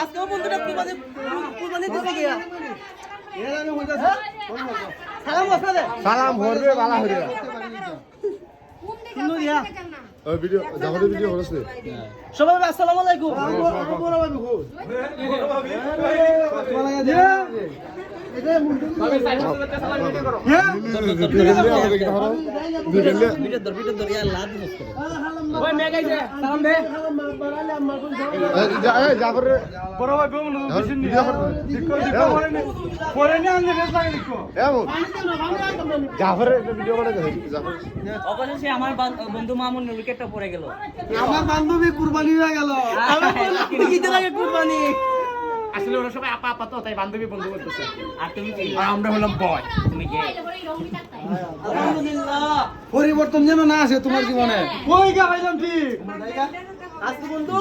আজকে বন্ধুরা কুরবানি দিতে গিয়া সালাম বসালে সালাম ভরবে বালা হইরা সুন্দর ইয়া ওই ভিডিও জামাতে ভিডিও হচ্ছে সবাই আসসালামু আলাইকুম অবশেষে আমার বন্ধু মামুন উইকেটটা পড়ে গেল। আমার বান্ধবী কুরবানি হয়ে গেল আমার বান্ধবী কিতে লাগে কুরবানি আসলে ওরা সবাই আপা আপা তো তাই বান্ধবী বন্ধু বলতেছে। আর তুমি কি? আর আমরা হলাম বয়। তুমি কে? আলহামদুলিল্লাহ পরিবর্তন যেন না আসে তোমার জীবনে কই গা ভাইলাম ঠিক আজকে বন্ধু